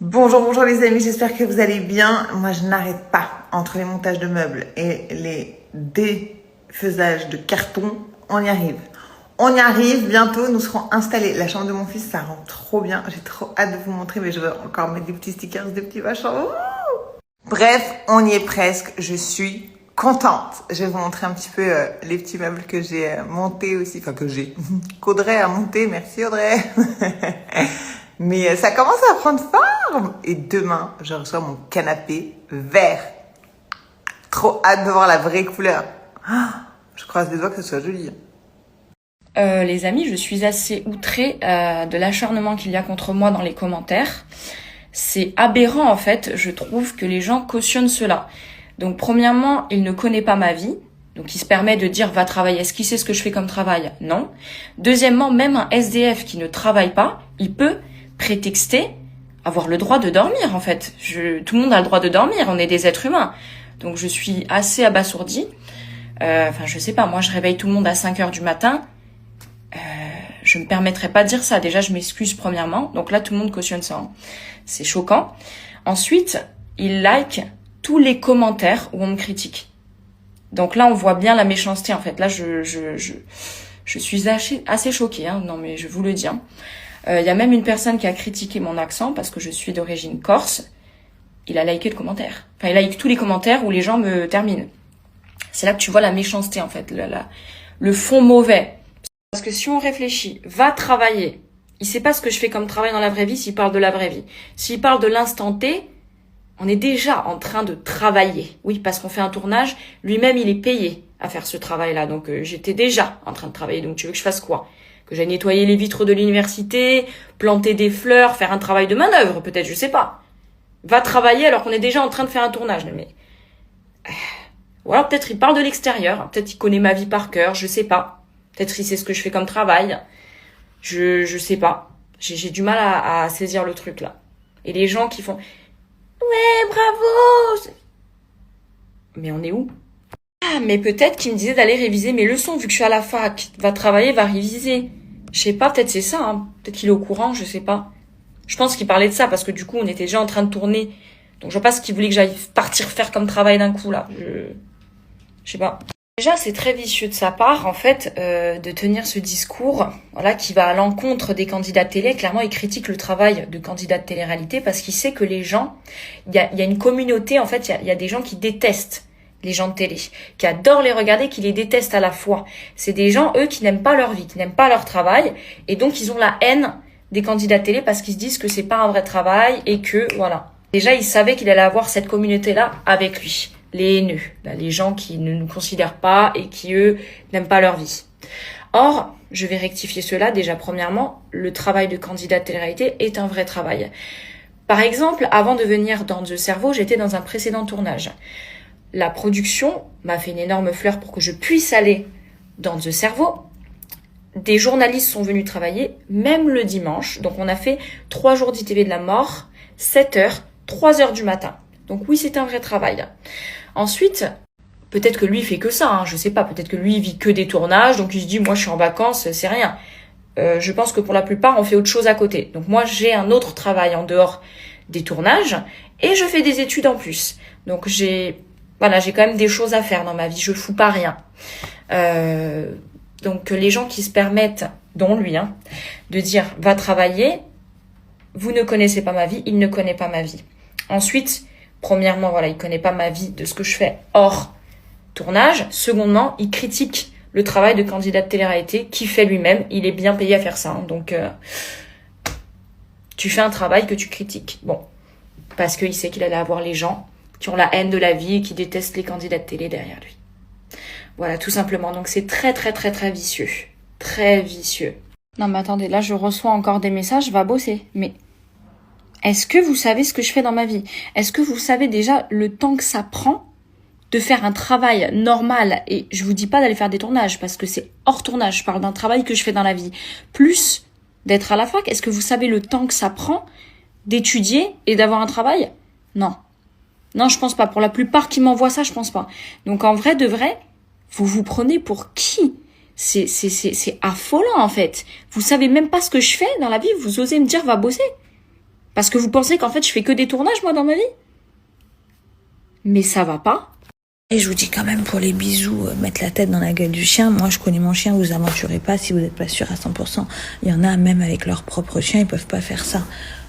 Bonjour, bonjour les amis, j'espère que vous allez bien. Moi, je n'arrête pas entre les montages de meubles et les défaisages de carton. On y arrive. On y arrive, bientôt nous serons installés. La chambre de mon fils, ça rend trop bien. J'ai trop hâte de vous montrer, mais je vais encore mettre des petits stickers, des petits machins. Bref, on y est presque. Je suis contente. Je vais vous montrer un petit peu les petits meubles que j'ai montés aussi. Enfin, qu'Audrey a monté. Merci Audrey. Mais ça commence à prendre forme. Et demain, je reçois mon canapé vert. Trop hâte de voir la vraie couleur. Je croise les doigts que ce soit joli. Les amis, je suis assez outrée de l'acharnement qu'il y a contre moi dans les commentaires. C'est aberrant en fait, je trouve que les gens cautionnent cela. Donc premièrement, il ne connaît pas ma vie. Donc il se permet de dire va travailler. Est-ce qu'il sait ce que je fais comme travail? Non. Deuxièmement, même un SDF qui ne travaille pas, il peut prétexter avoir le droit de dormir en fait. Tout le monde a le droit de dormir, on est des êtres humains. Donc je suis assez abasourdie. Je sais pas, moi je réveille tout le monde à 5h du matin. Je me permettrai pas de dire ça. Déjà, je m'excuse premièrement. Donc là, tout le monde cautionne ça. C'est choquant. Ensuite, il like tous les commentaires où on me critique. Donc là, on voit bien la méchanceté en fait. Là, je suis assez choquée. Non, mais je vous le dis. Il y a même une personne qui a critiqué mon accent parce que je suis d'origine corse. Il a liké le commentaire. Enfin, il like tous les commentaires où les gens me terminent. C'est là que tu vois la méchanceté en fait, le fond mauvais. Parce que si on réfléchit, va travailler. Il sait pas ce que je fais comme travail dans la vraie vie s'il parle de la vraie vie. S'il parle de l'instant T, on est déjà en train de travailler. Oui, parce qu'on fait un tournage, lui-même il est payé à faire ce travail-là. Donc j'étais déjà en train de travailler. Donc tu veux que je fasse quoi? Que j'aille nettoyer les vitres de l'université, planter des fleurs, faire un travail de manœuvre peut-être, je sais pas. Va travailler alors qu'on est déjà en train de faire un tournage. Mais ou alors peut-être il parle de l'extérieur, peut-être il connaît ma vie par cœur, je sais pas. Peut-être il sait ce que je fais comme travail. Je sais pas. J'ai du mal à saisir le truc là. Et les gens qui font ouais, bravo. Mais on est où? Ah, mais peut-être qu'il me disait d'aller réviser mes leçons vu que je suis à la fac. Va travailler, va réviser. Je sais pas, peut-être c'est ça. Peut-être qu'il est au courant, je sais pas. Je pense qu'il parlait de ça parce que du coup on était déjà en train de tourner. Donc je vois pas ce qu'il voulait que j'aille partir faire comme travail d'un coup là. Je sais pas. Déjà, c'est très vicieux de sa part, en fait, de tenir ce discours, voilà, qui va à l'encontre des candidats de télé. Clairement, il critique le travail de candidats de télé-réalité parce qu'il sait que les gens, il y a une communauté, en fait, il y a des gens qui détestent les gens de télé, qui adorent les regarder, qui les détestent à la fois. C'est des gens, eux, qui n'aiment pas leur vie, qui n'aiment pas leur travail, et donc ils ont la haine des candidats de télé parce qu'ils se disent que c'est pas un vrai travail et que, voilà. Déjà, il savait qu'il allait avoir cette communauté-là avec lui. Les haineux, les gens qui ne nous considèrent pas et qui, eux, n'aiment pas leur vie. Or, je vais rectifier cela. Déjà, premièrement, le travail de candidat de télé-réalité est un vrai travail. Par exemple, avant de venir dans The Cerveau, j'étais dans un précédent tournage. La production m'a fait une énorme fleur pour que je puisse aller dans The Cerveau. Des journalistes sont venus travailler, même le dimanche. Donc, on a fait 3 jours d'ITV de la mort, 7h, 3h du matin. Donc oui, c'est un vrai travail. Ensuite, peut-être que lui il fait que ça, je sais pas, peut-être que lui il vit que des tournages, donc il se dit moi je suis en vacances, c'est rien. Je pense que pour la plupart on fait autre chose à côté. Donc moi j'ai un autre travail en dehors des tournages et je fais des études en plus. Donc j'ai quand même des choses à faire dans ma vie, je fous pas rien. Donc les gens qui se permettent, dont lui, de dire va travailler, vous ne connaissez pas ma vie, il ne connaît pas ma vie. Ensuite, premièrement, voilà, il connaît pas ma vie de ce que je fais hors tournage. Secondement, il critique le travail de candidat de télé-réalité qu'il fait lui-même. Il est bien payé à faire ça. Donc, tu fais un travail que tu critiques. Bon, parce qu'il sait qu'il allait avoir les gens qui ont la haine de la vie et qui détestent les candidats de télé derrière lui. Voilà, tout simplement. Donc, c'est très, très, très, très vicieux. Très vicieux. Non, mais attendez, là, je reçois encore des messages. Va bosser. Mais est-ce que vous savez ce que je fais dans ma vie? Est-ce que vous savez déjà le temps que ça prend de faire un travail normal? Et je vous dis pas d'aller faire des tournages parce que c'est hors tournage. Je parle d'un travail que je fais dans la vie. Plus d'être à la fac. Est-ce que vous savez le temps que ça prend d'étudier et d'avoir un travail? Non. Non, je pense pas. Pour la plupart qui m'envoient ça, je pense pas. Donc en vrai de vrai, vous vous prenez pour qui? C'est affolant en fait. Vous savez même pas ce que je fais dans la vie. Vous osez me dire va bosser. Parce que vous pensez qu'en fait je fais que des tournages moi dans ma vie? Mais ça va pas. Et je vous dis quand même pour les bisous, mettre la tête dans la gueule du chien. Moi, je connais mon chien, vous aventurez pas si vous n'êtes pas sûr à 100%. Il y en a même avec leur propre chien, ils peuvent pas faire ça.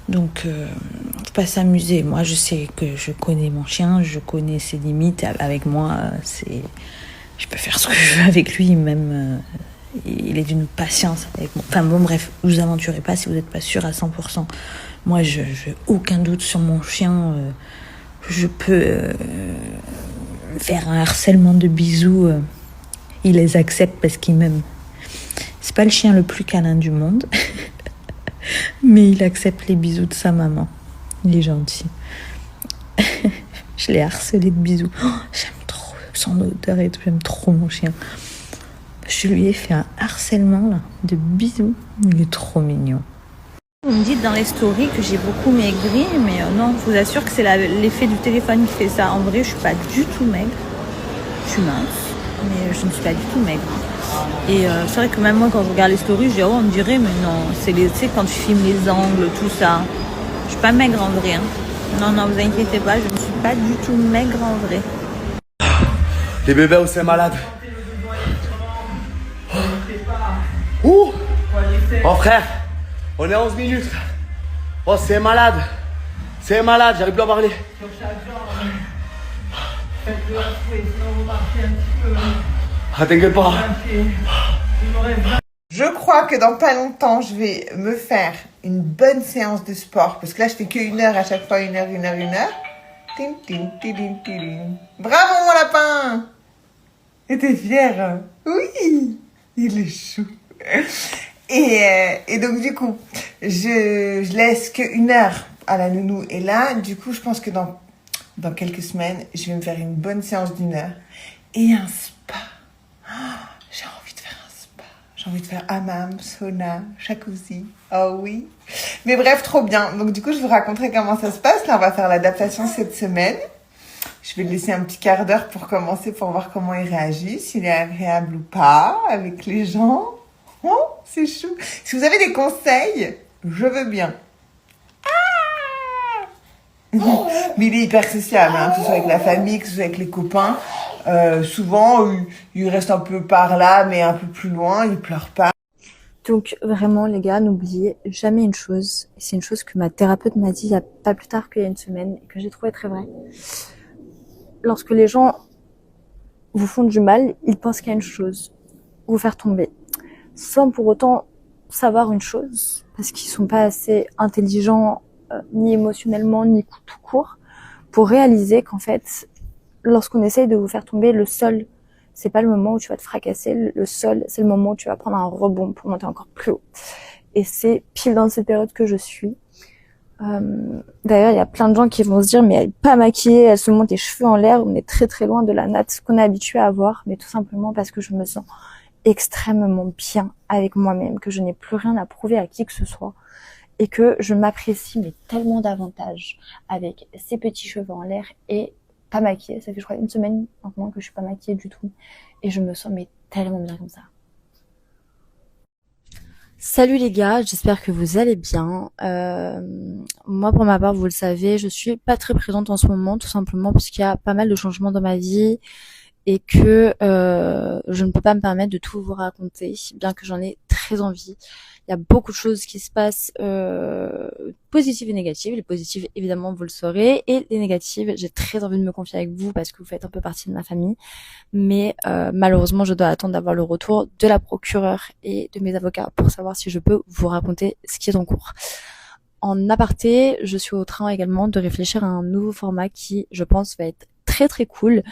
Donc, faut pas s'amuser. Moi, je sais que je connais mon chien, je connais ses limites. Avec moi, je peux faire ce que je veux avec lui, même. Il est d'une patience avec moi. Enfin bon, bref, vous aventurez pas si vous n'êtes pas sûr à 100%. Moi, je n'ai aucun doute sur mon chien. Je peux faire un harcèlement de bisous. Il les accepte parce qu'il m'aime. C'est pas le chien le plus câlin du monde, mais il accepte les bisous de sa maman. Il est gentil. Je l'ai harcelé de bisous. Oh, j'aime trop son odeur et tout. J'aime trop mon chien. Je lui ai fait un harcèlement là, de bisous. Il est trop mignon. Vous me dites dans les stories que j'ai beaucoup maigri, mais non, je vous assure que c'est l'effet du téléphone qui fait ça. En vrai, je suis pas du tout maigre. Je suis mince, mais je ne suis pas du tout maigre. Et c'est vrai que même moi, quand je regarde les stories, je dis, oh, on dirait, mais non, tu sais, quand tu filmes les angles, tout ça. Je suis pas maigre en vrai. Hein. Non, vous inquiétez pas, je ne suis pas du tout maigre en vrai. Les bébés, où c'est malade. Ouh. Oh frère, on est à 11 minutes. Oh, c'est malade. C'est malade, j'arrive plus à parler. Ah, t'inquiète pas. Je crois que dans pas longtemps, je vais me faire une bonne séance de sport. Parce que là, je fais que 1 heure à chaque fois, 1 heure. Tin, tin, tin, tin, tin. Bravo, mon lapin! Et t'es fier? Oui! Il est chou. Et donc, du coup, je laisse que 1 heure à la nounou. Et là, du coup, je pense que dans quelques semaines, je vais me faire une bonne séance d'1 heure. Et un spa. Oh, j'ai envie de faire un spa. J'ai envie de faire hammam, sauna, jacuzzi. Oh oui. Mais bref, trop bien. Donc, du coup, je vous raconterai comment ça se passe. Là, on va faire l'adaptation cette semaine. Je vais le laisser un petit quart d'heure pour commencer, pour voir comment il réagit, s'il est agréable ou pas avec les gens. Oh, c'est chou. Si vous avez des conseils, je veux bien. Mais il est hyper sociable, hein, que ce soit avec la famille, que ce soit avec les copains. Souvent, il reste un peu par là, mais un peu plus loin, il pleure pas. Donc vraiment les gars, n'oubliez jamais une chose. C'est une chose que ma thérapeute m'a dit il y a pas plus tard qu'il y a une semaine et que j'ai trouvé très vrai. Lorsque les gens vous font du mal, ils pensent qu'il y a une chose, vous faire tomber, sans pour autant savoir une chose, parce qu'ils sont pas assez intelligents ni émotionnellement ni tout court pour réaliser qu'en fait, lorsqu'on essaye de vous faire tomber, le sol, c'est pas le moment où tu vas te fracasser, le sol, c'est le moment où tu vas prendre un rebond pour monter encore plus haut. Et c'est pile dans cette période que je suis. D'ailleurs, il y a plein de gens qui vont se dire mais elle est pas maquillée, elle se monte les cheveux en l'air, on est très très loin de la natte qu'on est habitué à avoir, mais tout simplement parce que je me sens extrêmement bien avec moi-même, que je n'ai plus rien à prouver à qui que ce soit et que je m'apprécie mais tellement davantage avec ces petits cheveux en l'air et pas maquillée. Ça fait je crois 1 semaine maintenant que je suis pas maquillée du tout et je me sens mais tellement bien comme ça. Salut les gars, j'espère que vous allez bien. Moi pour ma part, vous le savez, je suis pas très présente en ce moment, tout simplement parce qu'il y a pas mal de changements dans ma vie et que je ne peux pas me permettre de tout vous raconter, bien que j'en ai très envie. Il y a beaucoup de choses qui se passent, positives et négatives. Les positives, évidemment, vous le saurez, et les négatives, j'ai très envie de me confier avec vous parce que vous faites un peu partie de ma famille. Mais malheureusement, je dois attendre d'avoir le retour de la procureure et de mes avocats pour savoir si je peux vous raconter ce qui est en cours. En aparté, je suis au train également de réfléchir à un nouveau format qui, je pense, va être très très cool.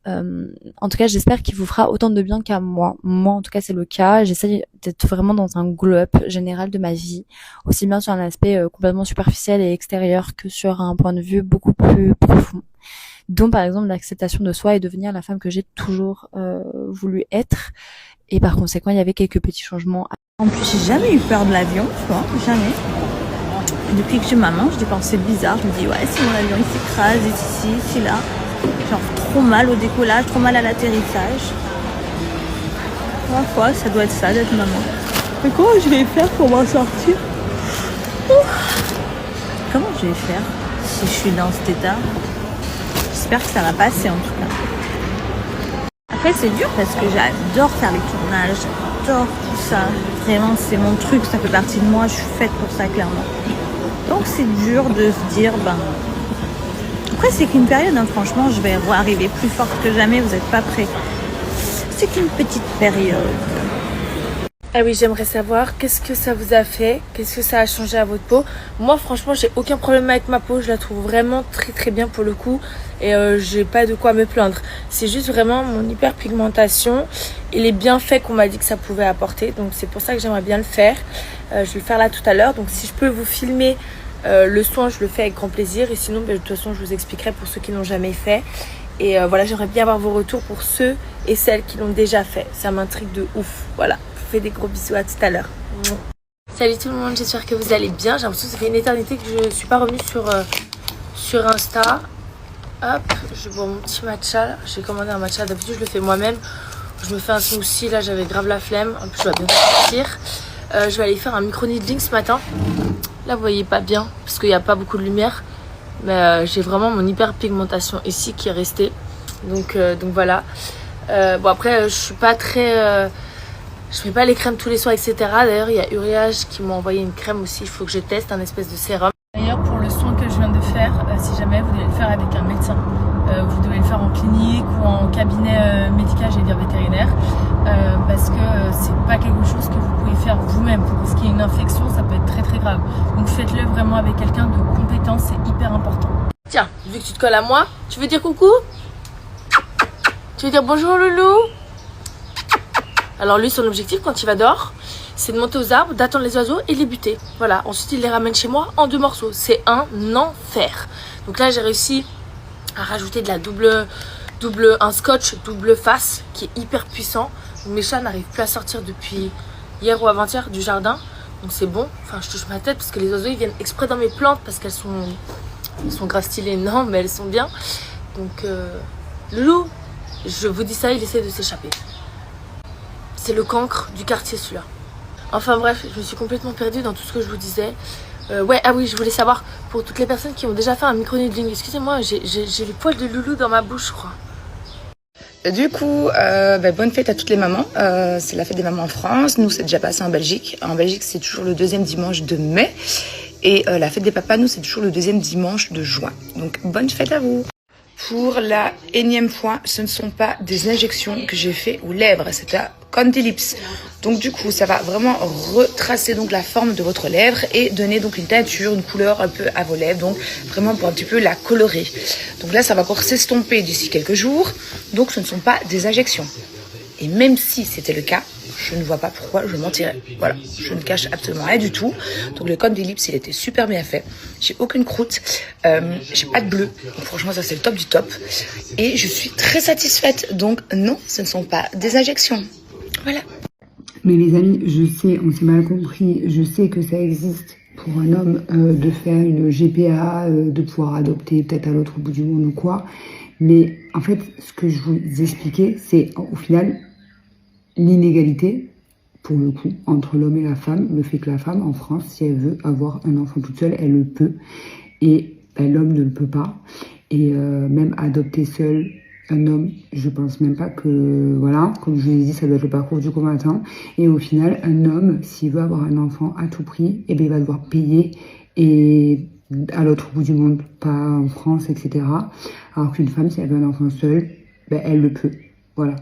En tout cas, j'espère qu'il vous fera autant de bien qu'à moi. Moi, en tout cas, c'est le cas. J'essaie d'être vraiment dans un glow-up général de ma vie, aussi bien sur un aspect complètement superficiel et extérieur que sur un point de vue beaucoup plus profond. Dont, par exemple, l'acceptation de soi et devenir la femme que j'ai toujours voulu être. Et par conséquent, il y avait quelques petits changements. En plus, j'ai jamais eu peur de l'avion, tu vois, jamais. Depuis que je suis maman, je dépense, c'est bizarre. Je me dis, ouais, si mon avion il s'écrase, ici, ici, là. Genre trop mal au décollage, trop mal à l'atterrissage. Parfois, ça doit être ça d'être maman. Mais comment je vais faire pour m'en sortir? je vais faire si je suis dans cet état. J'espère que ça va passer en tout cas. Après c'est dur parce que j'adore faire les tournages, j'adore tout ça. Vraiment c'est mon truc, ça fait partie de moi, je suis faite pour ça clairement. Donc c'est dur de se dire après c'est qu'une période, hein, franchement je vais arriver plus forte que jamais, vous n'êtes pas prêts. C'est qu'une petite période. Ah oui, j'aimerais savoir qu'est-ce que ça vous a fait, qu'est-ce que ça a changé à votre peau. Moi franchement j'ai aucun problème avec ma peau, je la trouve vraiment très très bien pour le coup et j'ai pas de quoi me plaindre. C'est juste vraiment mon hyperpigmentation et les bienfaits qu'on m'a dit que ça pouvait apporter, donc c'est pour ça que j'aimerais bien le faire. Je vais le faire là tout à l'heure, donc si je peux vous filmer le soin, je le fais avec grand plaisir et sinon de toute façon je vous expliquerai pour ceux qui n'ont jamais fait. Et voilà, j'aimerais bien avoir vos retours pour ceux et celles qui l'ont déjà fait, ça m'intrigue de ouf, voilà. Je vous fais des gros bisous, à tout à l'heure. Salut tout le monde, j'espère que vous allez bien. J'ai l'impression que ça fait une éternité que je ne suis pas revenue sur Insta. Hop, je bois mon petit matcha. J'ai commandé un matcha, d'habitude je le fais moi-même. Je me fais un smoothie, là j'avais grave la flemme. En plus je dois bientôt partir. Je vais aller faire un micro-needling ce matin. Là vous voyez pas bien parce qu'il n'y a pas beaucoup de lumière. Mais j'ai vraiment mon hyperpigmentation ici qui est restée. Donc voilà. Bon après je suis pas très... je fais pas les crèmes tous les soirs, etc. D'ailleurs, il y a Uriage qui m'a envoyé une crème aussi. Il faut que je teste un espèce de sérum. D'ailleurs, pour le soin que je viens de faire, si jamais vous devez le faire avec un médecin, vous devez le faire en clinique ou en cabinet médical, j'allais dire vétérinaire, parce que c'est pas quelque chose que vous pouvez faire vous-même. Parce qu'il y a une infection, ça peut être très très grave. Donc faites-le vraiment avec quelqu'un de compétent, c'est hyper important. Tiens, vu que tu te colles à moi, tu veux dire coucou? Tu veux dire bonjour loulou? Alors lui, son objectif quand il va dehors, c'est de monter aux arbres, d'attendre les oiseaux et les buter. Voilà, ensuite il les ramène chez moi en 2 morceaux. C'est un enfer. Donc là, j'ai réussi à rajouter de la un scotch double face qui est hyper puissant. Donc, mes chats n'arrivent plus à sortir depuis hier ou avant-hier du jardin. Donc c'est bon. Enfin, je touche ma tête parce que les oiseaux, ils viennent exprès dans mes plantes parce qu'elles sont grave stylées. Non, mais elles sont bien. Donc, Loulou, je vous dis ça, il essaie de s'échapper. C'est le cancre du quartier celui-là. Enfin bref, je me suis complètement perdue dans tout ce que je vous disais. Ah oui, je voulais savoir, pour toutes les personnes qui ont déjà fait un micro-needling, excusez-moi, j'ai les poils de loulou dans ma bouche, je crois. Du coup, bonne fête à toutes les mamans. C'est la fête des mamans en France. Nous, c'est déjà passé en Belgique. En Belgique, c'est toujours le 2e dimanche de mai. Et la fête des papas, nous, c'est toujours le 2e dimanche de juin. Donc, bonne fête à vous. Pour la énième fois, ce ne sont pas des injections que j'ai fait aux lèvres, c'est la Conti Lips. Donc du coup, ça va vraiment retracer donc la forme de votre lèvre et donner donc une teinture, une couleur un peu à vos lèvres, donc vraiment pour un petit peu la colorer. Donc là, ça va encore s'estomper d'ici quelques jours, donc ce ne sont pas des injections. Et même si c'était le cas, je ne vois pas pourquoi je mentirais. Voilà, je ne cache absolument rien du tout. Donc le Conti Lips, il était super bien fait. J'ai aucune croûte, j'ai pas de bleu. Donc franchement, ça c'est le top du top. Et je suis très satisfaite. Donc non, ce ne sont pas des injections. Voilà. Mais les amis, je sais, on s'est mal compris. Je sais que ça existe pour un homme de faire une GPA, de pouvoir adopter peut-être à l'autre bout du monde ou quoi. Mais en fait, ce que je vous expliquais, c'est au final l'inégalité, pour le coup, entre l'homme et la femme. Le fait que la femme, en France, si elle veut avoir un enfant toute seule, elle le peut. Et l'homme ne le peut pas. Et même adopter seul un homme, je pense même pas que... Voilà, comme je vous l'ai dit, ça doit être le parcours du combattant. Et au final, un homme, s'il veut avoir un enfant à tout prix, eh bien, il va devoir payer et à l'autre bout du monde, pas en France, etc. Alors qu'une femme, si elle veut un enfant seul, elle le peut. Voilà.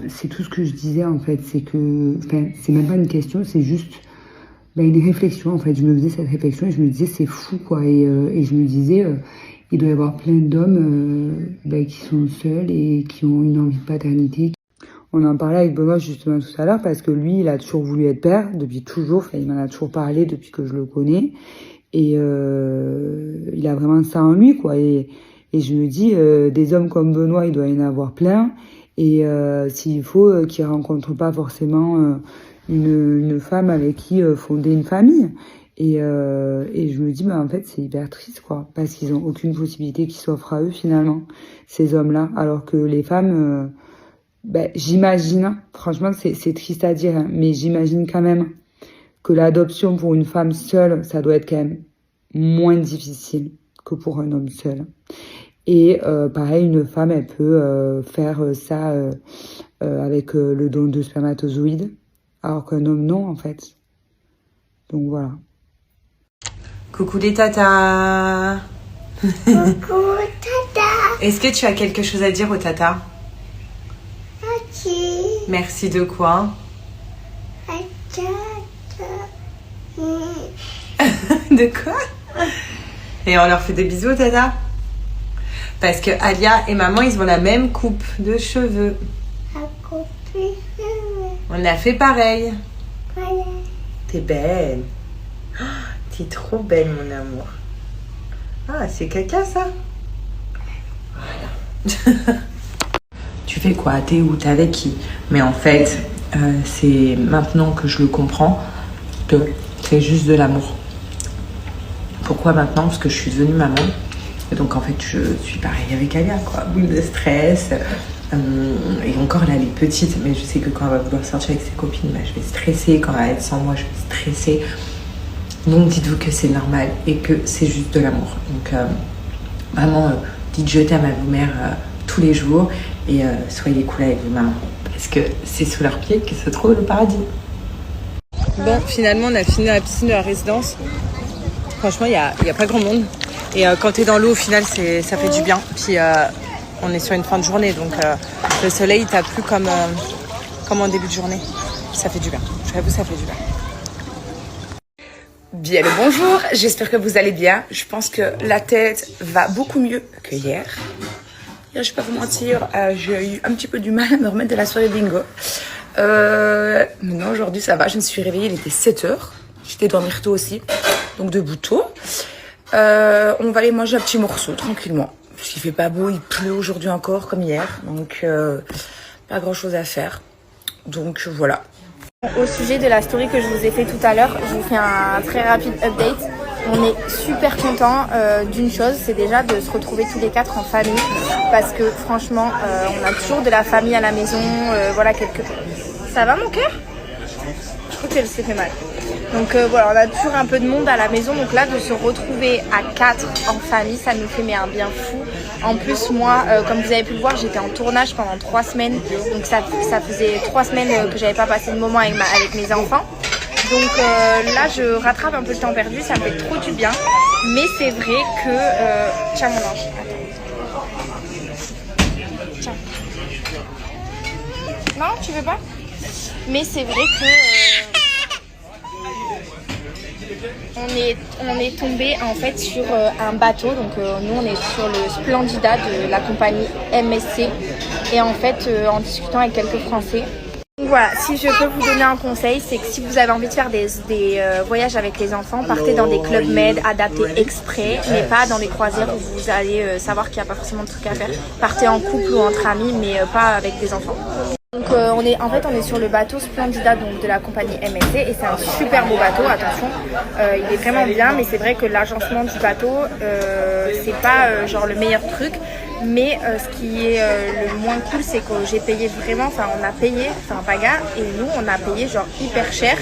C'est tout ce que je disais en fait, c'est que, c'est même pas une question, c'est juste une réflexion en fait. Je me faisais cette réflexion et je me disais c'est fou quoi, et je me disais il doit y avoir plein d'hommes qui sont seuls et qui ont une envie de paternité. On en parlait avec Benoît justement tout à l'heure parce que lui il a toujours voulu être père depuis toujours, il m'en a toujours parlé depuis que je le connais et il a vraiment ça en lui quoi, et je me dis, des hommes comme Benoît, il doit y en avoir plein. Et s'il faut, qu'ils rencontrent pas forcément une femme avec qui fonder une famille. Et je me dis, en fait, c'est hyper triste, quoi. Parce qu'ils ont aucune possibilité qui s'offre à eux, finalement, ces hommes-là. Alors que les femmes, j'imagine, franchement, c'est triste à dire, hein, mais j'imagine quand même que l'adoption pour une femme seule, ça doit être quand même moins difficile que pour un homme seul. Et pareil, une femme, elle peut faire ça avec le don de spermatozoïdes, alors qu'un homme, non, en fait. Donc voilà. Coucou les tatas. Coucou, tata. Est-ce que tu as quelque chose à dire aux tatas? Merci. Merci de quoi? De quoi? Et on leur fait des bisous, tata? Parce que Alia et maman, ils ont la même coupe de cheveux. On a fait pareil. T'es belle. Oh, t'es trop belle, mon amour. Ah, c'est caca, ça? Voilà. Tu fais quoi? T'es où? T'es avec qui? Mais en fait, c'est maintenant que je le comprends que c'est juste de l'amour. Pourquoi maintenant? Parce que je suis devenue maman. Et donc en fait, je suis pareil avec Alia, quoi. Boule de stress. Et encore là, elle est petite, mais je sais que quand elle va vouloir sortir avec ses copines, bah, je vais stresser. Quand elle va être sans moi, je vais stresser. Donc dites-vous que c'est normal et que c'est juste de l'amour. Donc vraiment, dites je t'aime à vos mères tous les jours et soyez cool avec vos mamans. Parce que c'est sous leurs pieds que se trouve le paradis. Bon, finalement, on a fini la piscine de la résidence. Franchement, il y a pas grand monde. Et quand t'es dans l'eau, au final, ça fait du bien. Puis on est sur une fin de journée, donc le soleil, il tape plus comme en début de journée. Ça fait du bien. J'avoue, ça fait du bien. Bien le bonjour, j'espère que vous allez bien. Je pense que la tête va beaucoup mieux que hier. Hier, je vais pas vous mentir, j'ai eu un petit peu du mal à me remettre de la soirée bingo. Maintenant, aujourd'hui, ça va. Je me suis réveillée, il était 7h. J'étais dormir tôt aussi, donc debout tôt. On va aller manger un petit morceau, tranquillement. Parce qu'il fait pas beau, il pleut aujourd'hui encore, comme hier. Donc, pas grand-chose à faire. Donc, voilà. Au sujet de la story que je vous ai fait tout à l'heure, je vous fais un très rapide update. On est super contents d'une chose, c'est déjà de se retrouver tous les quatre en famille. Parce que franchement, on a toujours de la famille à la maison. Voilà, Ça va mon cœur? Je crois qu'elle s'est fait mal. Donc voilà, on a toujours un peu de monde à la maison. Donc là, de se retrouver à 4 en famille, ça nous fait un bien fou. En plus, moi, comme vous avez pu le voir, j'étais en tournage pendant 3 semaines. Donc ça faisait 3 semaines que j'avais pas passé de moment avec mes enfants. Donc là, je rattrape un peu le temps perdu. Ça me fait trop du bien. Mais c'est vrai que... Tiens, mon ange. Attends. Tiens. Non, tu veux pas? Mais c'est vrai que... On est tombé en fait sur un bateau, donc nous on est sur le Splendida de la compagnie MSC et en fait en discutant avec quelques Français. Donc voilà, si je peux vous donner un conseil, c'est que si vous avez envie de faire des voyages avec les enfants, partez dans des clubs med adaptés exprès, mais pas dans des croisières où vous allez savoir qu'il n'y a pas forcément de trucs à faire. Partez en couple ou entre amis, mais pas avec des enfants. Donc on est sur le bateau Splendida donc, de la compagnie MSC et c'est un super beau bateau, attention, il est vraiment bien, mais c'est vrai que l'agencement du bateau c'est pas genre le meilleur truc, mais ce qui est le moins cool c'est que j'ai payé vraiment, on a payé, Paga et nous on a payé genre hyper cher.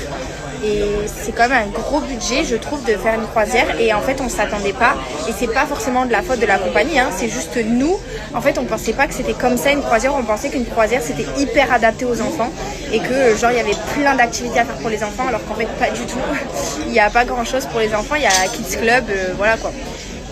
Et c'est quand même un gros budget, je trouve, de faire une croisière. Et en fait, on s'attendait pas. Et c'est pas forcément de la faute de la compagnie, hein, c'est juste nous. En fait, on pensait pas que c'était comme ça une croisière. On pensait qu'une croisière, c'était hyper adapté aux enfants. Et que, genre, il y avait plein d'activités à faire pour les enfants. Alors qu'en fait, pas du tout. Il n'y a pas grand-chose pour les enfants. Il y a Kids Club, voilà quoi.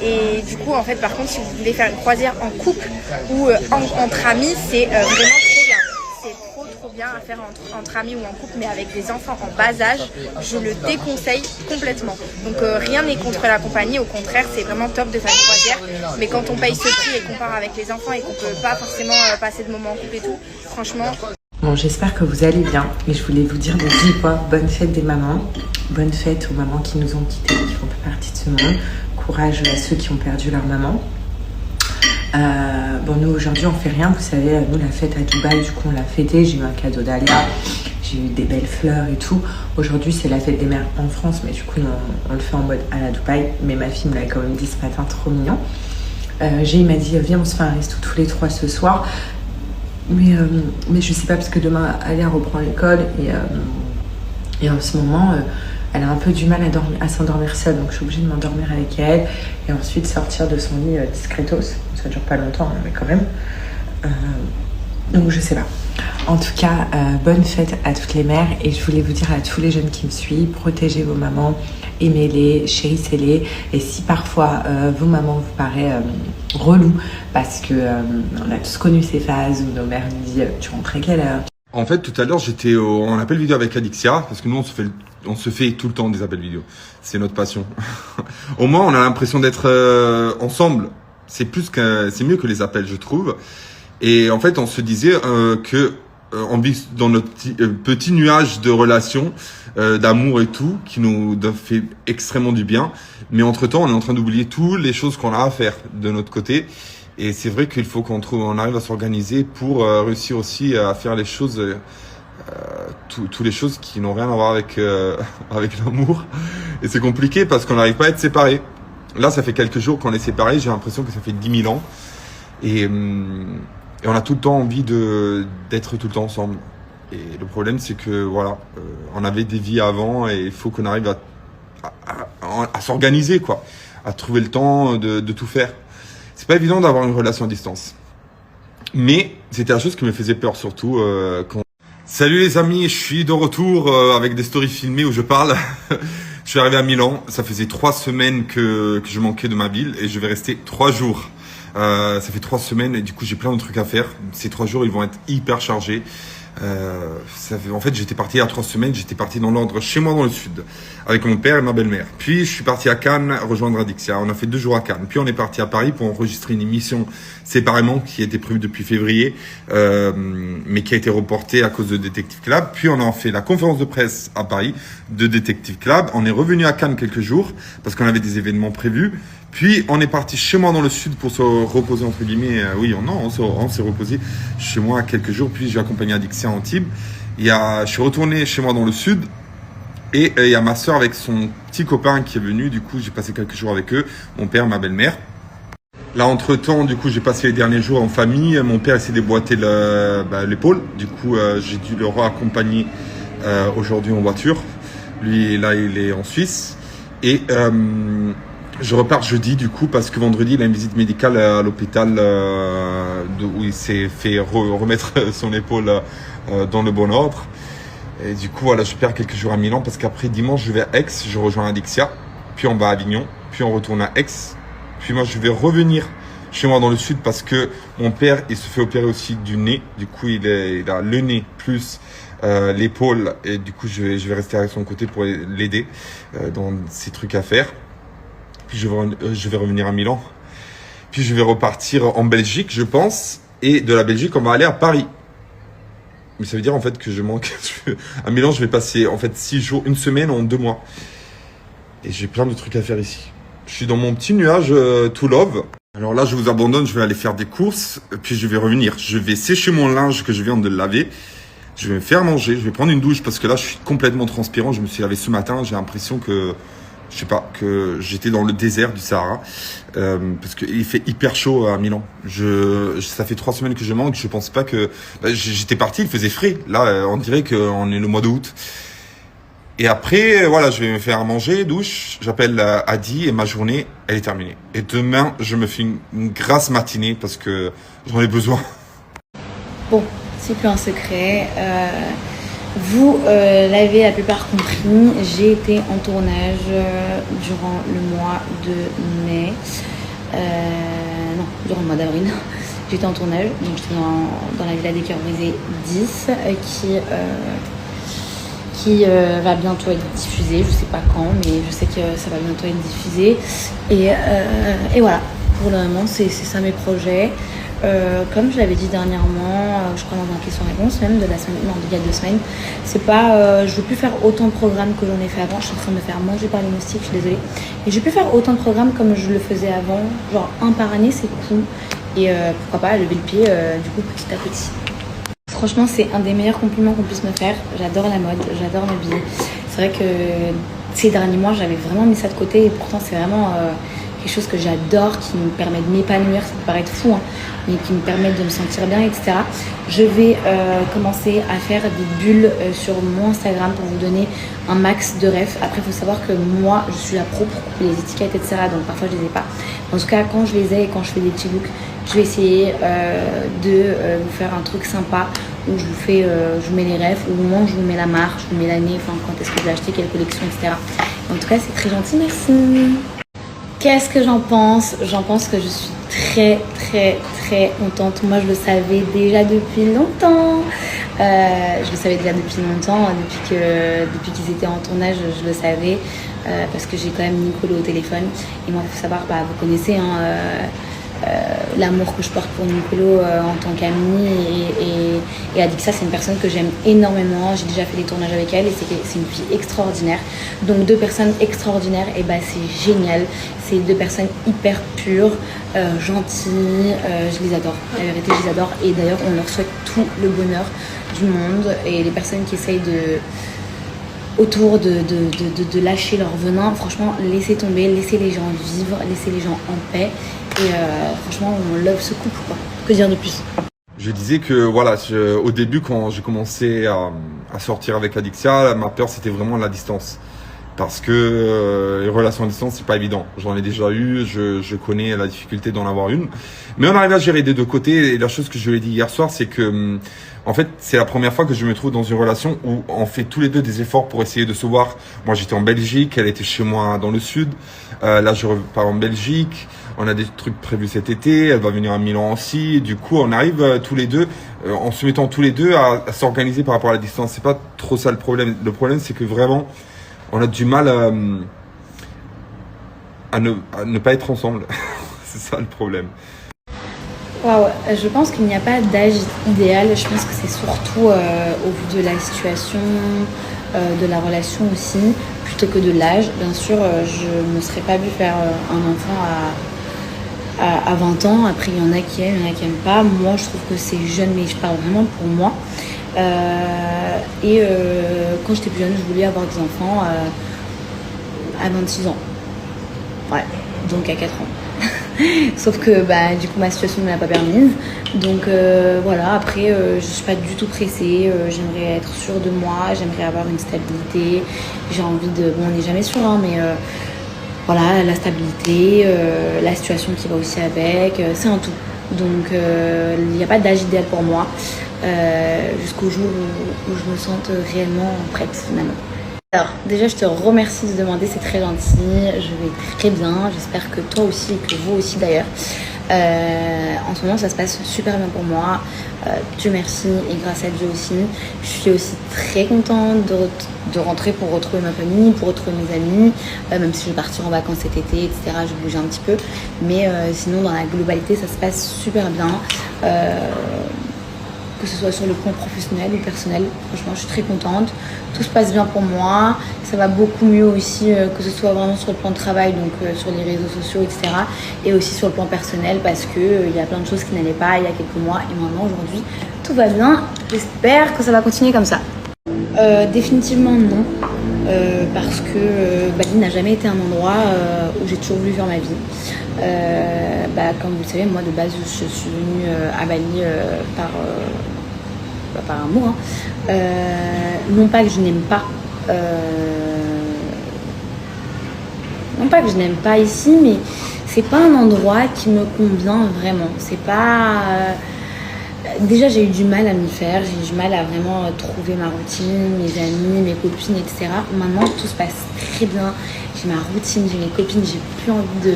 Et du coup, en fait, par contre, si vous voulez faire une croisière en couple ou entre amis, c'est vraiment trop bien. C'est trop bien à faire entre amis ou en couple, mais avec des enfants en bas âge, je le déconseille complètement. Donc rien n'est contre la compagnie, au contraire, c'est vraiment top de faire une croisière. Mais quand on paye ce prix et qu'on part avec les enfants et qu'on peut pas forcément passer de moments en couple et tout, franchement... Bon, j'espère que vous allez bien, mais je voulais vous dire de vive voix, bonne fête des mamans, bonne fête aux mamans qui nous ont quittés, qui font plus partie de ce monde, courage à ceux qui ont perdu leur maman. Bon, nous aujourd'hui on fait rien, vous savez, nous la fête à Dubaï, du coup on l'a fêté, j'ai eu un cadeau d'Alia, j'ai eu des belles fleurs et tout. Aujourd'hui c'est la fête des mères en France, mais du coup on le fait en mode à la Dubaï, mais ma fille me l'a quand même dit ce matin, trop mignon. Il m'a dit viens on se fait un resto tous les trois ce soir, mais je sais pas parce que demain Alia reprend l'école et en ce moment elle a un peu du mal à s'endormir seule, donc je suis obligée de m'endormir avec elle et ensuite sortir de son lit discretos. Ça dure pas longtemps, mais quand même. Donc je sais pas. En tout cas, bonne fête à toutes les mères et je voulais vous dire à tous les jeunes qui me suivent, protégez vos mamans, aimez-les, chérissez-les. Et si parfois vos mamans vous paraissent relou parce que on a tous connu ces phases où nos mères nous disent tu rentres à quelle heure? En fait, tout à l'heure, j'étais en appel vidéo avec Adixia parce que nous, on se fait tout le temps des appels vidéo. C'est notre passion. Au moins, on a l'impression d'être ensemble. C'est mieux que les appels, je trouve. Et en fait, on se disait que on vit dans notre petit nuage de relations, d'amour et tout, qui nous fait extrêmement du bien. Mais entre-temps, on est en train d'oublier toutes les choses qu'on a à faire de notre côté. Et c'est vrai qu'il faut on arrive à s'organiser pour réussir aussi à faire les choses, toutes les choses qui n'ont rien à voir avec l'amour. Et c'est compliqué parce qu'on n'arrive pas à être séparés. Là, ça fait quelques jours qu'on est séparés. J'ai l'impression que ça fait 10 000 ans. Et on a tout le temps envie d'être tout le temps ensemble. Et le problème, c'est que voilà, on avait des vies avant et il faut qu'on arrive à s'organiser, quoi, à trouver le temps de tout faire. C'est pas évident d'avoir une relation à distance. Mais c'était la chose qui me faisait peur, surtout quand... Salut les amis, je suis de retour avec des stories filmées où je parle. Je suis arrivé à Milan, ça faisait 3 semaines que je manquais de ma ville et je vais rester 3 jours. Ça fait 3 semaines et du coup j'ai plein de trucs à faire. Ces 3 jours ils vont être hyper chargés. En fait j'étais parti il y a 3 semaines, j'étais parti dans l'ordre chez moi dans le sud avec mon père et ma belle-mère. Puis je suis parti à Cannes rejoindre Adixia. On a fait 2 jours à Cannes. Puis on est parti à Paris pour enregistrer une émission séparément qui était prévue depuis février, mais qui a été reportée à cause de Detective Club. Puis on a fait la conférence de presse à Paris de Detective Club. On est revenu à Cannes quelques jours parce qu'on avait des événements prévus. Puis on est parti chez moi dans le sud pour se reposer entre guillemets. Oui, on s'est reposé chez moi quelques jours. Puis j'ai accompagné Adixia à Antibes. Je suis retourné chez moi dans le sud et il y a ma soeur avec son petit copain qui est venu. Du coup, j'ai passé quelques jours avec eux, mon père, ma belle-mère. Là, entre-temps, du coup, j'ai passé les derniers jours en famille. Mon père s'est déboîté l'épaule. Du coup, j'ai dû le raccompagner aujourd'hui en voiture. Lui, là, il est en Suisse. Et je repars jeudi, du coup, parce que vendredi, il a une visite médicale à l'hôpital où il s'est fait remettre son épaule dans le bon ordre. Et du coup, voilà, je perds quelques jours à Milan parce qu'après, dimanche, je vais à Aix, je rejoins Adixia. Puis on va à Avignon, puis on retourne à Aix. Puis moi, je vais revenir chez moi dans le sud parce que mon père, il se fait opérer aussi du nez. Du coup, il a le nez plus l'épaule. Et du coup, je vais rester à son côté pour l'aider dans ses trucs à faire. Puis je vais revenir à Milan. Puis je vais repartir en Belgique, je pense. Et de la Belgique, on va aller à Paris. Mais ça veut dire en fait que je manque. À Milan, je vais passer en fait 6 jours, 1 semaine en 2 mois. Et j'ai plein de trucs à faire ici. Je suis dans mon petit nuage to love. Alors là, je vous abandonne, je vais aller faire des courses. Puis je vais revenir. Je vais sécher mon linge que je viens de laver. Je vais me faire manger. Je vais prendre une douche parce que là, je suis complètement transpirant. Je me suis lavé ce matin. J'ai l'impression que... Je sais pas, que j'étais dans le désert du Sahara parce qu'il fait hyper chaud à Milan. Ça fait 3 semaines que je manque. Je pense pas que j'étais parti, il faisait frais. Là, on dirait qu'on est le mois d'août. Et après, voilà, je vais me faire manger, douche. J'appelle Adi et ma journée, elle est terminée. Et demain, je me fais une grasse matinée parce que j'en ai besoin. Bon, c'est plus un secret. Vous l'avez la plupart compris, j'ai été en tournage durant le mois de mai, durant le mois d'avril, j'étais en tournage, donc j'étais dans la Villa des Cœurs Brisés 10 qui va bientôt être diffusée, je sais pas quand, mais je sais que ça va bientôt être diffusé et voilà, pour le moment c'est ça mes projets. Comme je l'avais dit dernièrement, je crois dans un question-réponse même d'il y a 2 semaines, c'est pas, je veux plus faire autant de programmes que j'en ai fait avant. Je suis en train de me faire manger par les moustiques, je suis désolée. Et je veux plus faire autant de programmes comme je le faisais avant, genre 1 par année, c'est cool. Et pourquoi pas lever le pied du coup petit à petit. Franchement, c'est un des meilleurs compliments qu'on puisse me faire. J'adore la mode, j'adore m'habiller. C'est vrai que ces derniers mois, j'avais vraiment mis ça de côté et pourtant c'est vraiment quelque chose que j'adore, qui me permet de m'épanouir, ça peut paraître fou, hein, mais qui me permet de me sentir bien, etc. Je vais commencer à faire des bulles sur mon Instagram pour vous donner un max de refs. Après, il faut savoir que moi, je suis la pro pour couper les étiquettes, etc. Donc parfois, je les ai pas. En tout cas, quand je les ai et quand je fais des petits looks, je vais essayer de vous faire un truc sympa où je vous mets les refs, au moment où je vous mets la marque, je vous mets l'année, enfin quand est-ce que j'ai acheté, quelle collection, etc. En tout cas, c'est très gentil, merci. Qu'est-ce que j'en pense? J'en pense que je suis très contente. Moi, je le savais déjà depuis longtemps. Je le savais déjà depuis longtemps, depuis qu'ils étaient en tournage, je le savais. Parce que j'ai quand même Nicolo au téléphone. Et moi, il faut savoir, vous connaissez l'amour que je porte pour Nicolo en tant qu'amie. Et Adixa, c'est une personne que j'aime énormément. J'ai déjà fait des tournages avec elle et c'est une fille extraordinaire. Donc 2 personnes extraordinaires, et c'est génial. C'est 2 personnes hyper pures, gentilles. Je les adore. La vérité, je les adore. Et d'ailleurs, on leur souhaite tout le bonheur du monde. Et les personnes qui essayent autour de lâcher leur venin, franchement, laissez tomber, laissez les gens vivre, laissez les gens en paix. Et franchement, on love ce couple, quoi. Que dire de plus? Je disais que voilà, au début, quand j'ai commencé à sortir avec Adixia, ma peur c'était vraiment la distance. Parce que les relations à distance, c'est pas évident. J'en ai déjà eu, je connais la difficulté d'en avoir une. Mais on arrive à gérer des 2 côtés. Et la chose que je lui ai dit hier soir, c'est que en fait, c'est la première fois que je me trouve dans une relation où on fait tous les 2 des efforts pour essayer de se voir. Moi, j'étais en Belgique, elle était chez moi dans le sud. Là, je repars en Belgique. On a des trucs prévus cet été. Elle va venir à Milan aussi. Et du coup, on arrive tous les 2, en se mettant tous les 2 à s'organiser par rapport à la distance. C'est pas trop ça le problème. Le problème, c'est que vraiment, on a du mal à ne pas être ensemble. C'est ça le problème. Waouh, je pense qu'il n'y a pas d'âge idéal. Je pense que c'est surtout au vu de la situation, de la relation aussi, plutôt que de l'âge. Bien sûr, je ne serais pas vue faire un enfant à 20 ans. Après, il y en a qui aiment, il y en a qui n'aiment pas. Moi, je trouve que c'est jeune, mais je parle vraiment pour moi. Quand j'étais plus jeune, je voulais avoir des enfants à 26 ans. Ouais, donc à 4 ans. Sauf que du coup ma situation ne me l'a pas permise. Donc voilà, après je suis pas du tout pressée. J'aimerais être sûre de moi, j'aimerais avoir une stabilité. J'ai envie de... Bon, on n'est jamais sûr, hein, mais voilà, la stabilité, la situation qui va aussi avec, c'est un tout. Donc il n'y a pas d'âge idéal pour moi. Jusqu'au jour où je me sente réellement prête finalement. Alors déjà je te remercie de demander, c'est très gentil, je vais très bien, j'espère que toi aussi et que vous aussi d'ailleurs. En ce moment ça se passe super bien pour moi, Dieu merci et grâce à Dieu aussi. Je suis aussi très contente de rentrer pour retrouver ma famille, pour retrouver mes amis, même si je vais partir en vacances cet été, etc. Je vais bouger un petit peu, mais sinon dans la globalité ça se passe super bien. Que ce soit sur le plan professionnel ou personnel, franchement je suis très contente, tout se passe bien pour moi, ça va beaucoup mieux aussi que ce soit vraiment sur le plan de travail, donc sur les réseaux sociaux, etc. et aussi sur le plan personnel parce que il y a plein de choses qui n'allaient pas il y a quelques mois et maintenant aujourd'hui tout va bien, j'espère que ça va continuer comme ça. Définitivement non, parce que Bali n'a jamais été un endroit où j'ai toujours voulu faire ma vie. Comme vous le savez, moi de base je suis venue à Bali par amour, hein. Non pas que je n'aime pas, ici, mais c'est pas un endroit qui me convient vraiment. C'est pas déjà j'ai eu du mal à m'y faire, j'ai eu du mal à vraiment trouver ma routine, mes amis, mes copines, etc. Maintenant tout se passe très bien, j'ai ma routine, j'ai mes copines, j'ai plus envie de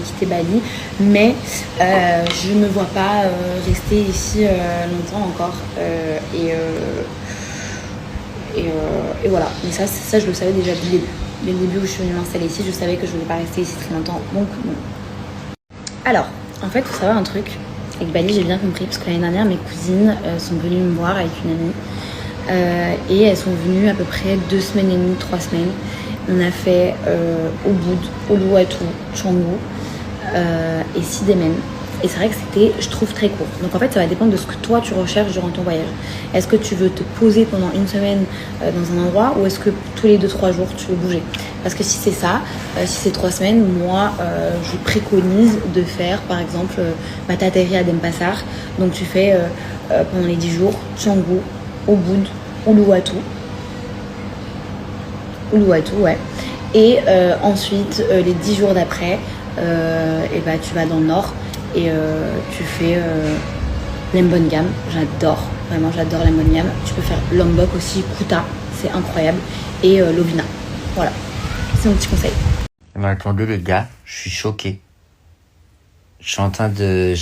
quitter Bali, mais je ne me vois pas rester ici longtemps encore. Et voilà, mais ça je le savais déjà dès le début. Dès le début où je suis venue m'installer ici, je savais que je ne voulais pas rester ici très longtemps, donc bon. Alors, en fait, il faut savoir un truc. Avec Bali, j'ai bien compris, parce que l'année dernière, mes cousines sont venues me voir avec une amie. Et elles sont venues à peu près 2 semaines et demie, 3 semaines. On a fait Ubud, Uluwatu, Canggu et Sidemen. Et c'est vrai que c'était, je trouve, très court. Donc en fait, ça va dépendre de ce que toi tu recherches durant ton voyage. Est-ce que tu veux te poser pendant une semaine dans un endroit, ou est-ce que tous les 2-3 jours tu veux bouger? Parce que si c'est ça, si c'est 3 semaines, moi je préconise de faire par exemple t'atterris à Denpasar. Donc tu fais pendant les 10 jours Canggu, Ubud, Uluwatu, ouais. Et ensuite les 10 jours d'après, tu vas dans le nord et tu fais Lembongan. J'adore, vraiment j'adore Lembongan. Tu peux faire Lombok aussi, Kuta, c'est incroyable, et Lovina. Voilà, c'est mon petit conseil. Attendez les gars, je suis choqué. Je suis en train de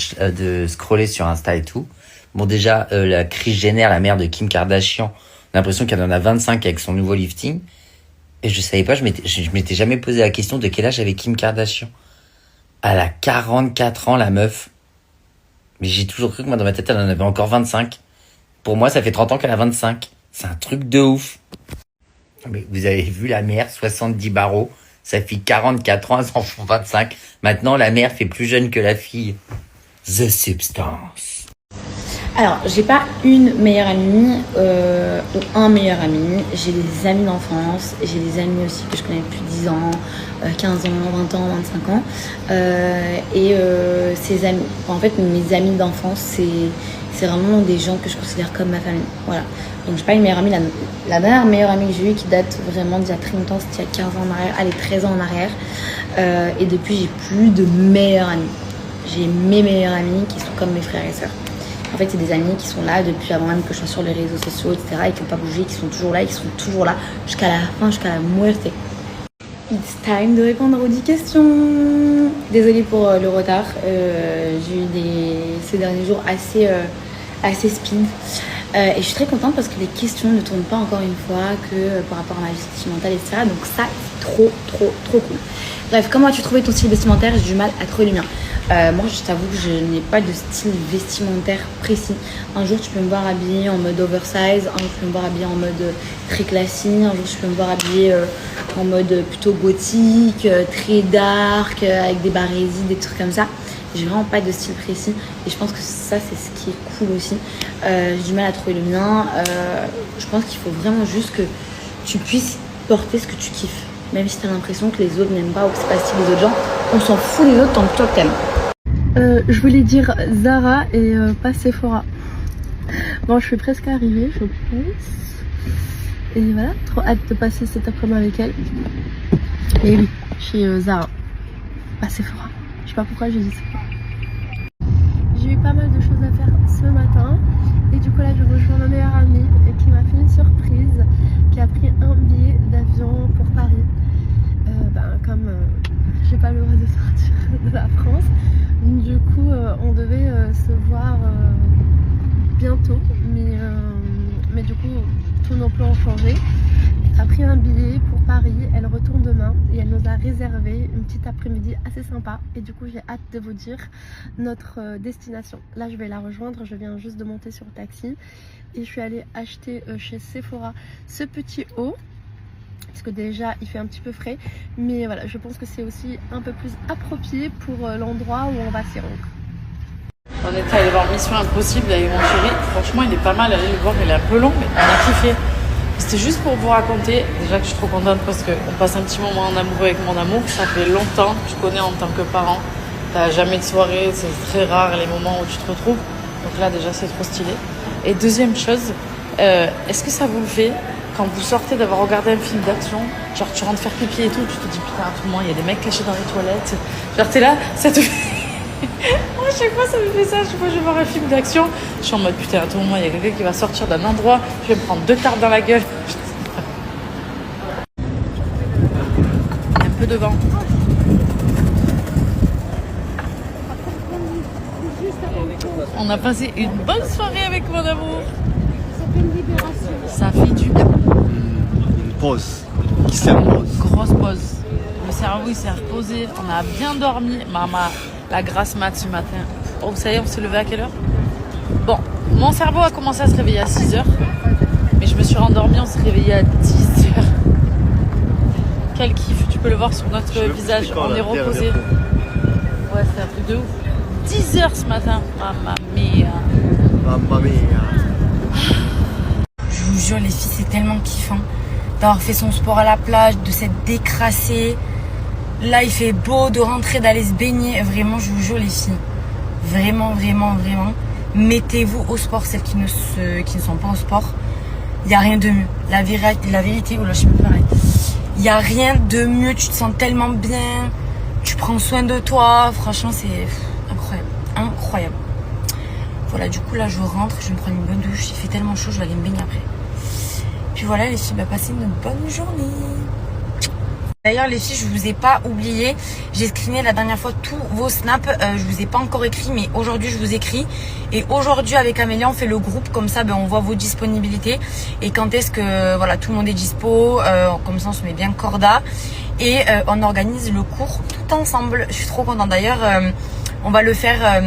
scroller sur Insta et tout. Bon déjà, la Kris Jenner, la mère de Kim Kardashian, on a l'impression qu'elle en a 25 avec son nouveau lifting. Et je savais pas, je m'étais jamais posé la question de quel âge avait Kim Kardashian. Elle a 44 ans, la meuf. Mais j'ai toujours cru que moi, dans ma tête, elle en avait encore 25. Pour moi, ça fait 30 ans qu'elle a 25. C'est un truc de ouf. Mais vous avez vu la mère, 70 barreaux. Sa fille, 44 ans, elles en font 25. Maintenant, la mère fait plus jeune que la fille. The Substance. Alors, j'ai pas une meilleure amie ou un meilleur ami. J'ai des amis d'enfance, j'ai des amis aussi que je connais depuis 10 ans, 15 ans, 20 ans, 25 ans. Ces amis, en fait, mes amis d'enfance, c'est vraiment des gens que je considère comme ma famille. Voilà. Donc, j'ai pas une meilleure amie. La dernière meilleure amie que j'ai eue, qui date vraiment d'il y a très longtemps, c'était il y a 15 ans en arrière, allez, 13 ans en arrière. Et depuis, j'ai plus de meilleurs amis. J'ai mes meilleurs amis qui sont comme mes frères et sœurs. En fait, c'est des amis qui sont là depuis avant même que je sois sur les réseaux sociaux, etc. Et qui n'ont pas bougé, qui sont toujours là, et qui sont toujours là jusqu'à la fin, jusqu'à la muerte. It's time de répondre aux 10 questions. Désolée pour le retard. J'ai eu ces derniers jours assez speed. Et je suis très contente parce que les questions ne tournent pas encore une fois que par rapport à ma vie sentimentale, etc. Donc ça, c'est trop cool. Bref, comment as-tu trouvé ton style vestimentaire? J'ai du mal à trouver le mien. Moi, je t'avoue que je n'ai pas de style vestimentaire précis. Un jour, tu peux me voir habillée en mode oversize. Un jour, tu peux me voir habillée en mode très classique. Un jour, tu peux me voir habillée en mode plutôt gothique, très dark, avec des barésies, des trucs comme ça. J'ai vraiment pas de style précis. Et je pense que ça, c'est ce qui est cool aussi. J'ai du mal à trouver le mien. Je pense qu'il faut vraiment juste que tu puisses porter ce que tu kiffes. Même si tu as l'impression que les autres n'aiment pas ou que c'est pas le style des autres gens, on s'en fout des autres tant que toi t'aimes. Je voulais dire Zara et pas Sephora. Bon, je suis presque arrivée, je pense. Et voilà, trop hâte de passer cet après-midi avec elle. Et oui, chez Zara, pas Sephora. Je sais pas pourquoi j'ai dit Sephora. J'ai eu pas mal de choses à faire ce matin. Et du coup là, je rejoins ma meilleure amie qui m'a fait une surprise, qui a pris un billet d'avion pour Paris. Comme j'ai pas le droit de sortir de la France, du coup on devait se voir bientôt, mais du coup tous nos plans ont changé. Elle a pris un billet pour Paris, elle retourne demain et elle nous a réservé une petite après-midi assez sympa, et du coup j'ai hâte de vous dire notre destination. Là je vais la rejoindre, je viens juste de monter sur le taxi et je suis allée acheter chez Sephora ce petit haut. Parce que déjà il fait un petit peu frais, mais voilà, je pense que c'est aussi un peu plus approprié pour l'endroit où on va s'y rendre. On était allé voir Mission Impossible avec mon chéri. Franchement, il est pas mal, allez le voir, il est un peu long, mais on a kiffé. C'était juste pour vous raconter, déjà que je suis trop contente parce qu'on passe un petit moment en amoureux avec mon amour. Ça fait longtemps que je connais en tant que parent. T'as jamais de soirée, c'est très rare les moments où tu te retrouves. Donc là déjà c'est trop stylé. Et deuxième chose, est-ce que ça vous le fait quand vous sortez d'avoir regardé un film d'action, genre tu rentres faire pipi et tout, tu te dis putain à tout moment il y a des mecs cachés dans les toilettes, genre t'es là, ça te fait... Moi à chaque fois ça me fait ça, chaque fois je vais voir un film d'action, je suis en mode putain à tout moment il y a quelqu'un qui va sortir d'un endroit, je vais me prendre 2 tartes dans la gueule. Un peu de vent. On a passé une bonne soirée avec mon amour. Ça fait du bien. Pause. Qui s'est repose. Grosse pause. Le cerveau il s'est reposé. On a bien dormi. Maman, la grasse mat ce matin. Oh, ça y est, on s'est levé à quelle heure? Bon, mon cerveau a commencé à se réveiller à 6h. Mais je me suis rendormie, on s'est réveillé à 10h. Quel kiff. Tu peux le voir sur notre visage. On est reposé. Ouais, c'est un truc de ouf. 10h ce matin. Mamma mia. Mamma mia. Je vous jure les filles, c'est tellement kiffant d'avoir fait son sport à la plage, de s'être décrassé. Là il fait beau, de rentrer, d'aller se baigner. Vraiment je vous jure les filles, vraiment mettez-vous au sport, celles qui ne sont pas au sport. Il n'y a rien de mieux. La vérité, je sais même pas. Il n'y a rien de mieux, tu te sens tellement bien, tu prends soin de toi, franchement c'est incroyable. Voilà, du coup là je rentre, je vais me prendre une bonne douche, il fait tellement chaud, je vais aller me baigner après. Puis voilà les filles, passez une bonne journée. D'ailleurs les filles, je vous ai pas oublié, j'ai screené la dernière fois tous vos snaps, je vous ai pas encore écrit, mais aujourd'hui je vous écris. Et aujourd'hui avec Amélia on fait le groupe, comme ça on voit vos disponibilités et quand est-ce que voilà tout le monde est dispo, comme ça on se met bien corda et on organise le cours tout ensemble. Je suis trop contente. D'ailleurs on va le faire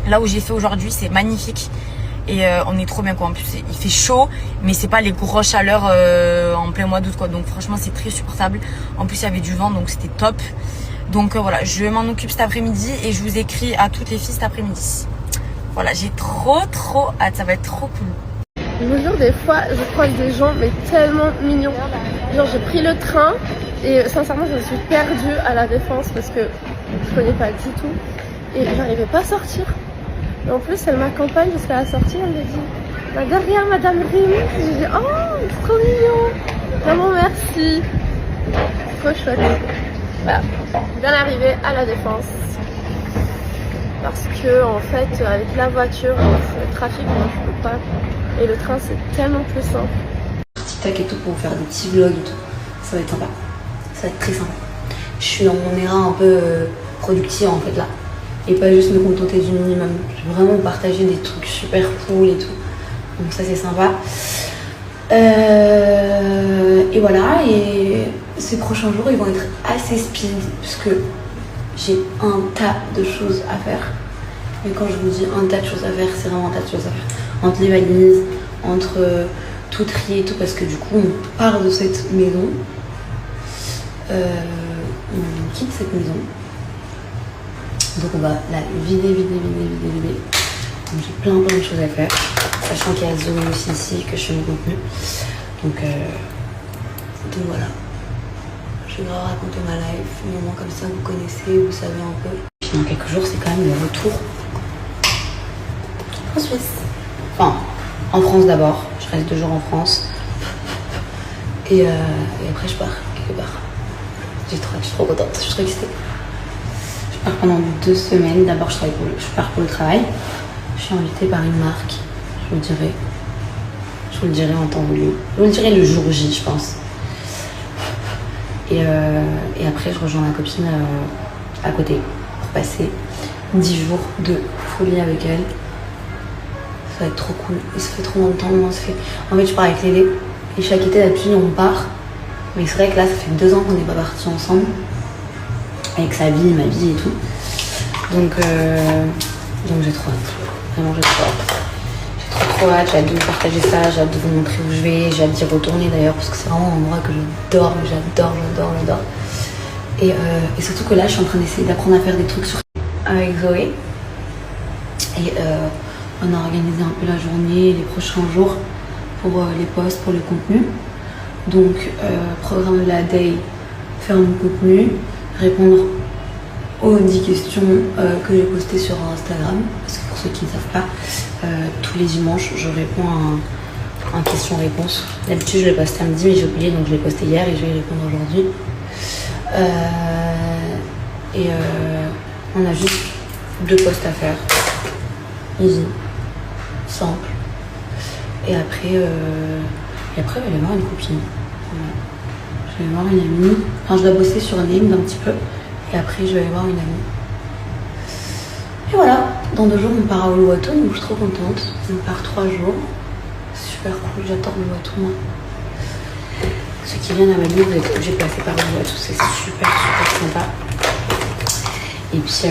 là où j'ai fait aujourd'hui, c'est magnifique. Et on est trop bien quoi. En plus il fait chaud, mais c'est pas les grosses chaleurs en plein mois d'août quoi. Donc franchement c'est très supportable. En plus il y avait du vent donc c'était top. Donc voilà, je m'en occupe cet après-midi et je vous écris à toutes les filles cet après-midi. Voilà, j'ai trop hâte, ça va être trop cool. Je vous jure, des fois je croise des gens mais tellement mignons. Genre j'ai pris le train et sincèrement je me suis perdue à la Défense parce que je connais pas du tout et j'arrivais pas à sortir. Et en plus, elle m'accompagne jusqu'à la sortie, elle me dit derrière Madame Rémy. J'ai dit oh, c'est trop mignon. Vraiment merci. Trop chouette. Voilà, bien arrivé à la Défense. Parce que en fait, avec la voiture, le trafic, moi je peux pas. Et le train, c'est tellement plus simple. TikTok et tout pour faire des petits vlogs et tout. Ça va être sympa. Ça va être très sympa. Je suis dans mon éra un peu productive en fait là. Et pas juste me contenter du minimum. Je veux vraiment partager des trucs super cool et tout. Donc ça c'est sympa. Et voilà, et ces prochains jours ils vont être assez speed puisque j'ai un tas de choses à faire. Mais quand je vous dis un tas de choses à faire, c'est vraiment un tas de choses à faire. Entre les valises, entre tout trier et tout, parce que du coup on part de cette maison. On quitte cette maison. Donc on va la vider. Donc j'ai plein de choses à faire. Sachant qu'il y a Zoé aussi ici, que je fais mon contenu. Donc voilà. Je vais leur raconter ma life. Au moins comme ça vous connaissez, vous savez un peu. Puis dans quelques jours c'est quand même le retour en Suisse. Enfin, en France d'abord. Je reste 2 jours en France. Et après je pars quelque part. Je suis trop contente, je suis trop excitée. Je pars pendant 2 semaines. D'abord, je pars pour le travail. Je suis invitée par une marque. Je vous le dirai en temps voulu. Je vous le dirai le jour J, je pense. Et après, je rejoins ma copine à côté pour passer 10 jours de folie avec elle. Ça va être trop cool. Et ça fait trop longtemps. En fait, je pars avec Lélé. Et chaque été, d'habitude, on part. Mais c'est vrai que là, ça fait 2 ans qu'on n'est pas partis ensemble. Avec sa vie, ma vie et tout. Donc j'ai trop hâte. Vraiment, j'ai trop hâte. J'ai trop hâte. J'ai hâte de vous partager ça. J'ai hâte de vous montrer où je vais. J'ai hâte d'y retourner d'ailleurs parce que c'est vraiment un endroit que j'adore. Et surtout que là, je suis en train d'essayer d'apprendre à faire des trucs avec Zoé. Et on a organisé un peu la journée, les prochains jours pour les posts, pour le contenu. Donc, programme de la day, faire mon contenu, répondre aux 10 questions que j'ai postées sur Instagram. Parce que pour ceux qui ne savent pas, tous les dimanches, je réponds à un question-réponse. D'habitude, je les poste samedi, mais j'ai oublié, donc je l'ai posté hier et je vais y répondre aujourd'hui. On a juste 2 posts à faire. Easy, simple. Et après, je vais aller voir une copine. Voilà. Je vais voir une amie. Enfin, je dois bosser sur une ligne d'un petit peu. Et après, je vais aller voir une amie. Et voilà. Dans 2 jours, on part à Uluwatu, donc je suis trop contente. On part 3 jours. Super cool, j'adore Uluwatu, moi. Ceux qui viennent à Bali, vous êtes obligés de passer par Uluwatu. C'est super sympa. Et puis...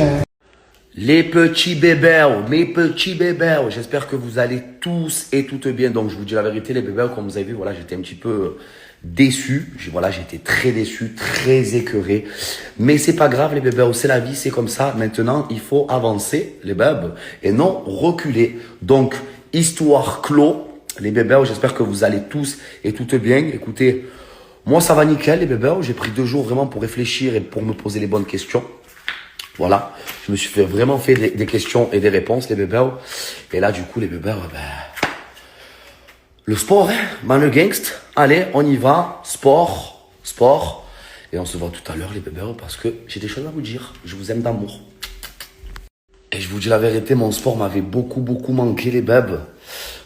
Les petits bébés, mes petits bébés, j'espère que vous allez tous et toutes bien. Donc je vous dis la vérité les bébés, comme vous avez vu, voilà, j'étais un petit peu déçu. Voilà, j'étais très déçu, très écœuré. Mais c'est pas grave les bébés, c'est la vie, c'est comme ça. Maintenant, il faut avancer les bébés et non reculer. Donc, histoire clos, les bébés, j'espère que vous allez tous et toutes bien. Écoutez, moi ça va nickel les bébés, j'ai pris 2 jours vraiment pour réfléchir et pour me poser les bonnes questions. Voilà, je me suis vraiment fait des questions et des réponses les bébés. Et là du coup les bébés, le sport, hein, man le gangst. Allez, on y va, sport. Et on se voit tout à l'heure les bébés parce que j'ai des choses à vous dire. Je vous aime d'amour. Et je vous dis la vérité, mon sport m'avait beaucoup manqué les bébés.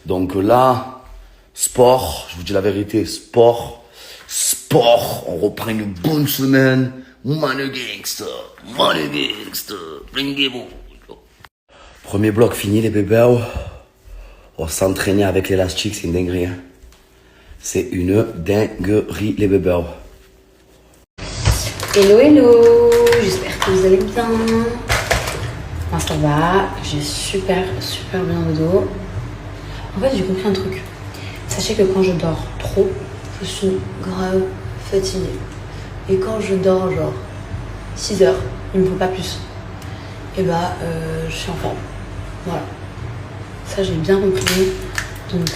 Donc là, sport, je vous dis la vérité, sport, on reprend une bonne semaine. Man le gangster, bringuez-vous. Premier bloc fini les bébés. On s'entraîner avec l'élastique, c'est une dinguerie. Hein. C'est une dinguerie les bébés. Hello, j'espère que vous allez bien. Moi ça va, j'ai super bien au dos. En fait j'ai compris un truc. Sachez que quand je dors trop, je suis grave fatiguée. Et quand je dors genre 6 heures, il me faut pas plus. Et je suis en forme. Voilà. Ça j'ai bien compris. Donc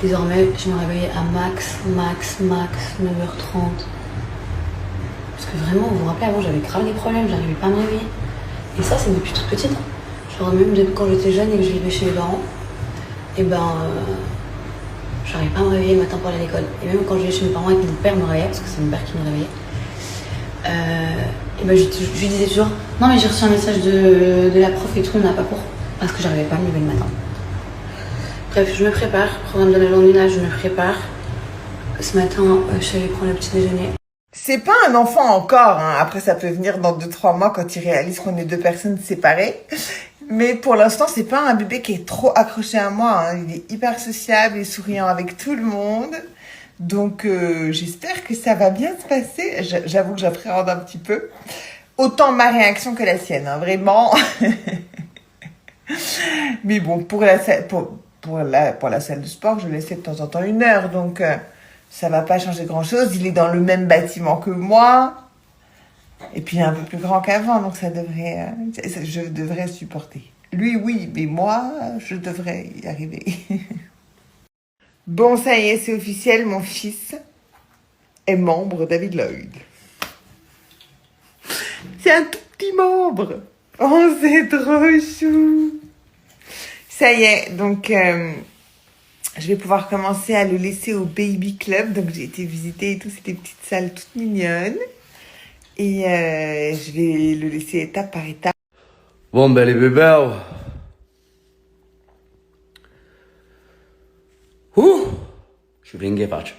désormais je me réveille à max 9h30. Parce que vraiment, vous vous rappelez, avant j'avais grave des problèmes, j'arrivais pas à me réveiller. Et ça c'est depuis toute petite. Genre même depuis quand j'étais jeune et que je vivais chez mes parents, j'arrivais pas à me réveiller le matin pour aller à l'école. Et même quand je vivais chez mes parents et que mon père me réveillait, parce que c'est mon père qui me réveillait, je lui disais toujours non mais j'ai reçu un message de la prof et tout, on n'a pas cours. Parce que j'arrivais pas à me lever le matin. Bref, je me prépare, programme de la journée là, je me prépare. Ce matin, je suis allée prendre le petit déjeuner. C'est pas un enfant encore, hein. Après ça peut venir dans 2-3 mois quand il réalise qu'on est 2 personnes séparées. Mais pour l'instant, c'est pas un bébé qui est trop accroché à moi, hein. Il est hyper sociable et souriant avec tout le monde. Donc j'espère que ça va bien se passer. J'avoue que j'appréhende un petit peu. Autant ma réaction que la sienne, hein, vraiment. Mais bon, pour la salle de sport, je laissais de temps en temps 1 heure, donc ça va pas changer grand-chose. Il est dans le même bâtiment que moi, et puis un peu plus grand qu'avant, donc je devrais supporter. Lui, oui, mais moi, je devrais y arriver. Bon, ça y est, c'est officiel, mon fils est membre David Lloyd. C'est un tout petit membre. Oh, c'est trop chou. Ça y est, donc je vais pouvoir commencer à le laisser au Baby Club. Donc j'ai été visiter et tout, c'est des petites salles toutes mignonnes. Et je vais le laisser étape par étape. Bon les bébés. Je suis bringué, patch.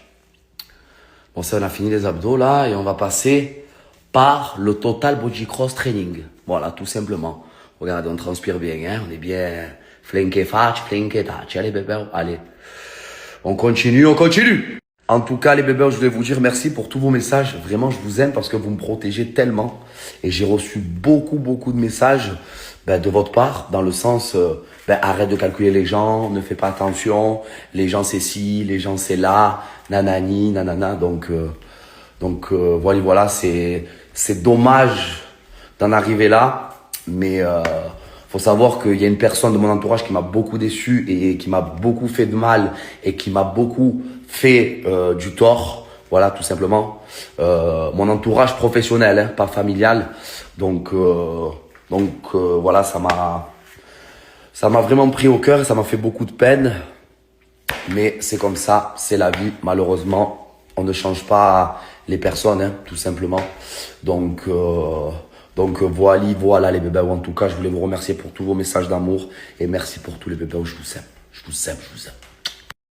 Bon ça on a fini les abdos là et on va passer par le Total Body Cross Training. Voilà, tout simplement. Regardez, on transpire bien, hein, on est bien flanqué fatch, flanqué touch. Allez bébés, allez. On continue. En tout cas, les bébés, je voulais vous dire merci pour tous vos messages. Vraiment, je vous aime parce que vous me protégez tellement. Et j'ai reçu beaucoup de messages de votre part, dans le sens, arrête de calculer les gens, ne fais pas attention, les gens c'est ci, les gens c'est là, nanani, nanana. Donc voilà, c'est dommage d'en arriver là, mais faut savoir qu'il y a une personne de mon entourage qui m'a beaucoup déçu et qui m'a beaucoup fait de mal et qui m'a beaucoup fait du tort. Voilà, tout simplement. Mon entourage professionnel, hein, pas familial. Donc voilà, ça m'a vraiment pris au cœur et ça m'a fait beaucoup de peine. Mais c'est comme ça, c'est la vie, malheureusement. On ne change pas les personnes, hein, tout simplement. Donc voilà les bébés. En tout cas, je voulais vous remercier pour tous vos messages d'amour et merci pour tous les bébés. Je vous aime.